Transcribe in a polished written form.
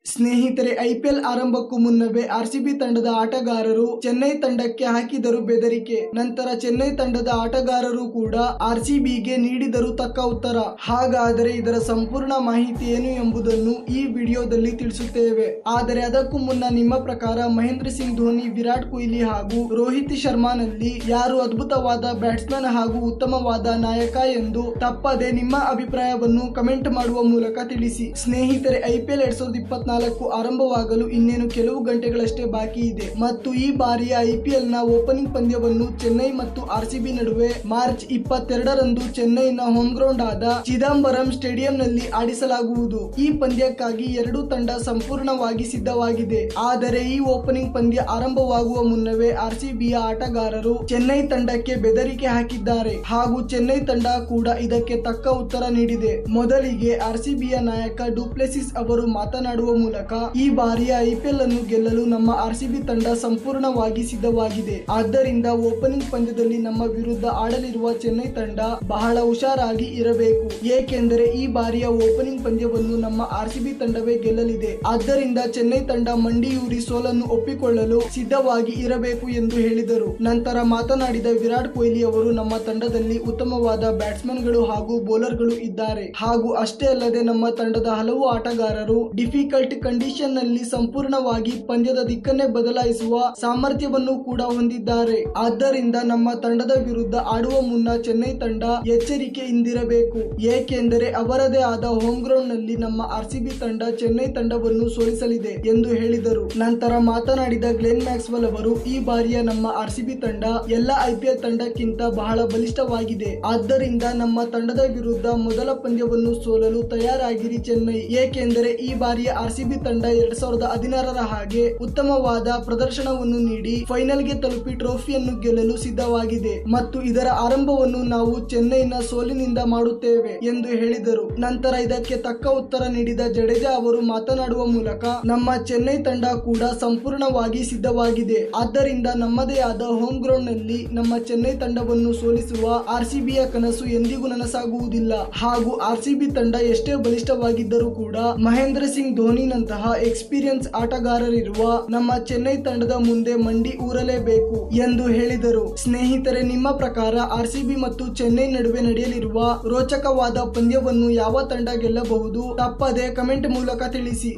ಸ್ನೇಹಿತರೆ, ಐಪಿಎಲ್ ಆರಂಭಕ್ಕೂ ಮುನ್ನವೇ ಆರ್ಸಿಬಿ ತಂಡದ ಆಟಗಾರರು ಚೆನ್ನೈ ತಂಡಕ್ಕೆ ಹಾಕಿದರು ಬೆದರಿಕೆ. ನಂತರ ಚೆನ್ನೈ ತಂಡದ ಆಟಗಾರರು ಕೂಡ ಆರ್ಸಿಬಿಗೆ ನೀಡಿದರು ತಕ್ಕ ಉತ್ತರ. ಹಾಗಾದರೆ ಇದರ ಸಂಪೂರ್ಣ ಮಾಹಿತಿ ಏನು ಎಂಬುದನ್ನು ಈ ವಿಡಿಯೋದಲ್ಲಿ ತಿಳಿಸುತ್ತೇವೆ. ಆದರೆ ಅದಕ್ಕೂ ಮುನ್ನ ನಿಮ್ಮ ಪ್ರಕಾರ ಮಹೇಂದ್ರ ಸಿಂಗ್ ಧೋನಿ, ವಿರಾಟ್ ಕೊಹ್ಲಿ ಹಾಗೂ ರೋಹಿತ್ ಶರ್ಮಾನಲ್ಲಿ ಯಾರು ಅದ್ಭುತವಾದ ಬ್ಯಾಟ್ಸ್ಮನ್ ಹಾಗೂ ಉತ್ತಮವಾದ ನಾಯಕ ಎಂದು ತಪ್ಪದೆ ನಿಮ್ಮ ಅಭಿಪ್ರಾಯವನ್ನು ಕಮೆಂಟ್ ಮಾಡುವ ಮೂಲಕ ತಿಳಿಸಿ. ಸ್ನೇಹಿತರೆ, ಐಪಿಎಲ್ 2024 ಆರಂಭವಾಗಲು ಇನ್ನೇನು ಕೆಲವು ಗಂಟೆಗಳಷ್ಟೇ ಬಾಕಿ ಇದೆ ಮತ್ತು ಈ ಬಾರಿಯ ಐಪಿಎಲ್ ನ ಓಪನಿಂಗ್ ಪಂದ್ಯವನ್ನು ಚೆನ್ನೈ ಮತ್ತು ಆರ್ಸಿಬಿ ನಡುವೆ ಮಾರ್ಚ್ 22ರಂದು ಚೆನ್ನೈನ ಹೋಮ್ ಗ್ರೌಂಡ್ ಆದ ಚಿದಂಬರಂ ಸ್ಟೇಡಿಯಂನಲ್ಲಿ ಆಡಿಸಲಾಗುವುದು. ಈ ಪಂದ್ಯಕ್ಕಾಗಿ ಎರಡೂ ತಂಡ ಸಂಪೂರ್ಣವಾಗಿ ಸಿದ್ಧವಾಗಿದೆ. ಆದರೆ ಈ ಓಪನಿಂಗ್ ಪಂದ್ಯ ಆರಂಭವಾಗುವ ಮುನ್ನವೇ ಆರ್ಸಿಬಿಯ ಆಟಗಾರರು ಚೆನ್ನೈ ತಂಡಕ್ಕೆ ಬೆದರಿಕೆ ಹಾಕಿದ್ದಾರೆ ಹಾಗೂ ಚೆನ್ನೈ ತಂಡ ಕೂಡ ಇದಕ್ಕೆ ತಕ್ಕ ಉತ್ತರ ನೀಡಿದೆ. ಮೊದಲಿಗೆ ಆರ್ಸಿಬಿಯ ನಾಯಕ ಡುಪ್ಲೆಸಿಸ್ ಅವರು ಮಾತನಾಡುವ ಮೂಲಕ ಈ ಬಾರಿಯ ಐಪಿಎಲ್ ಅನ್ನು ಗೆಲ್ಲಲು ನಮ್ಮ ಆರ್ಸಿಬಿ ತಂಡ ಸಂಪೂರ್ಣವಾಗಿ ಸಿದ್ಧವಾಗಿದೆ. ಆದ್ದರಿಂದ ಓಪನಿಂಗ್ ಪಂದ್ಯದಲ್ಲಿ ನಮ್ಮ ವಿರುದ್ಧ ಆಡಲಿರುವ ಚೆನ್ನೈ ತಂಡ ಬಹಳ ಹುಷಾರಾಗಿ ಇರಬೇಕು, ಏಕೆಂದರೆ ಈ ಬಾರಿಯ ಓಪನಿಂಗ್ ಪಂದ್ಯವನ್ನು ನಮ್ಮ ಆರ್ಸಿಬಿ ತಂಡವೇ ಗೆಲ್ಲಲಿದೆ. ಆದ್ದರಿಂದ ಚೆನ್ನೈ ತಂಡ ಮಂಡಿಯೂರಿ ಸೋಲನ್ನು ಒಪ್ಪಿಕೊಳ್ಳಲು ಸಿದ್ಧವಾಗಿ ಇರಬೇಕು ಎಂದು ಹೇಳಿದರು. ನಂತರ ಮಾತನಾಡಿದ ವಿರಾಟ್ ಕೊಹ್ಲಿ ಅವರು, ನಮ್ಮ ತಂಡದಲ್ಲಿ ಉತ್ತಮವಾದ ಬ್ಯಾಟ್ಸ್ಮನ್ಗಳು ಹಾಗೂ ಬೌಲರ್ಗಳು ಇದ್ದಾರೆ ಹಾಗೂ ಅಷ್ಟೇ ಅಲ್ಲದೆ ನಮ್ಮ ತಂಡದ ಹಲವು ಆಟಗಾರರು ಡಿಫಿಕಲ್ಟ್ ಕಂಡೀಷನ್ ನಲ್ಲಿ ಸಂಪೂರ್ಣವಾಗಿ ಪಂದ್ಯದ ದಿಕ್ಕನ್ನೇ ಬದಲಾಯಿಸುವ ಸಾಮರ್ಥ್ಯವನ್ನು ಕೂಡ ಹೊಂದಿದ್ದಾರೆ. ಆದ್ದರಿಂದ ನಮ್ಮ ತಂಡದ ವಿರುದ್ಧ ಆಡುವ ಮುನ್ನ ಚೆನ್ನೈ ತಂಡ ಎಚ್ಚರಿಕೆಯಿಂದಿರಬೇಕು, ಏಕೆಂದರೆ ಅವರದೇ ಆದ ಹೋಮ್ ಗ್ರೌಂಡ್ ನಲ್ಲಿ ನಮ್ಮ ಆರ್ಸಿಬಿ ತಂಡ ಚೆನ್ನೈ ತಂಡವನ್ನು ಸೋಲಿಸಲಿದೆ ಎಂದು ಹೇಳಿದರು. ನಂತರ ಮಾತನಾಡಿದ ಗ್ಲೆನ್ ಮ್ಯಾಕ್ಸ್ವೆಲ್ ಅವರು, ಈ ಬಾರಿಯ ನಮ್ಮ ಆರ್ಸಿಬಿ ತಂಡ ಎಲ್ಲ ಐಪಿಎಲ್ ತಂಡಕ್ಕಿಂತ ಬಹಳ ಬಲಿಷ್ಠವಾಗಿದೆ. ಆದ್ದರಿಂದ ನಮ್ಮ ತಂಡದ ವಿರುದ್ಧ ಮೊದಲ ಪಂದ್ಯವನ್ನು ಸೋಲಲು ತಯಾರಾಗಿರಿ ಚೆನ್ನೈ, ಏಕೆಂದರೆ ಈ ಬಾರಿಯ ಆರ್ಸಿಬಿ ತಂಡ 2016ರ ಹಾಗೆ ಉತ್ತಮವಾದ ಪ್ರದರ್ಶನವನ್ನು ನೀಡಿ ಫೈನಲ್ಗೆ ತಲುಪಿ ಟ್ರೋಫಿಯನ್ನು ಗೆಲ್ಲಲು ಸಿದ್ಧವಾಗಿದೆ ಮತ್ತು ಇದರ ಆರಂಭವನ್ನು ನಾವು ಚೆನ್ನೈನ ಸೋಲಿನಿಂದ ಮಾಡುತ್ತೇವೆ ಎಂದು ಹೇಳಿದರು. ನಂತರ ಇದಕ್ಕೆ ತಕ್ಕ ಉತ್ತರ ನೀಡಿದ ಜಡೇಜಾ ಅವರು ಮಾತನಾಡುವ ಮೂಲಕ, ನಮ್ಮ ಚೆನ್ನೈ ತಂಡ ಕೂಡ ಸಂಪೂರ್ಣವಾಗಿ ಸಿದ್ಧವಾಗಿದೆ. ಆದ್ದರಿಂದ ನಮ್ಮದೇ ಆದ ಹೋಮ್ ಗ್ರೌಂಡ್ ನಲ್ಲಿ ನಮ್ಮ ಚೆನ್ನೈ ತಂಡವನ್ನು ಸೋಲಿಸುವ ಆರ್ಸಿಬಿಯ ಕನಸು ಎಂದಿಗೂ ನನಸಾಗುವುದಿಲ್ಲ ಹಾಗೂ ಆರ್ಸಿಬಿ ತಂಡ ಎಷ್ಟೇ ಬಲಿಷ್ಠವಾಗಿದ್ದರೂ ಕೂಡ ಮಹೇಂದ್ರ ಸಿಂಗ್ ಧೋನಿ ನಂತಹ ಎಕ್ಸ್ಪೀರಿಯನ್ಸ್ ಆಟಗಾರರಿರುವ ನಮ್ಮ ಚೆನ್ನೈ ತಂಡದ ಮುಂದೆ ಮಂಡಿ ಊರಲೇಬೇಕು ಎಂದು ಹೇಳಿದರು. ಸ್ನೇಹಿತರೆ, ನಿಮ್ಮ ಪ್ರಕಾರ ಆರ್ಸಿಬಿ ಮತ್ತು ಚೆನ್ನೈ ನಡುವೆ ನಡೆಯಲಿರುವ ರೋಚಕವಾದ ಪಂದ್ಯವನ್ನು ಯಾವ ತಂಡ ಗೆಲ್ಲಬಹುದು? ತಪ್ಪದೆ ಕಮೆಂಟ್ ಮೂಲಕ ತಿಳಿಸಿ.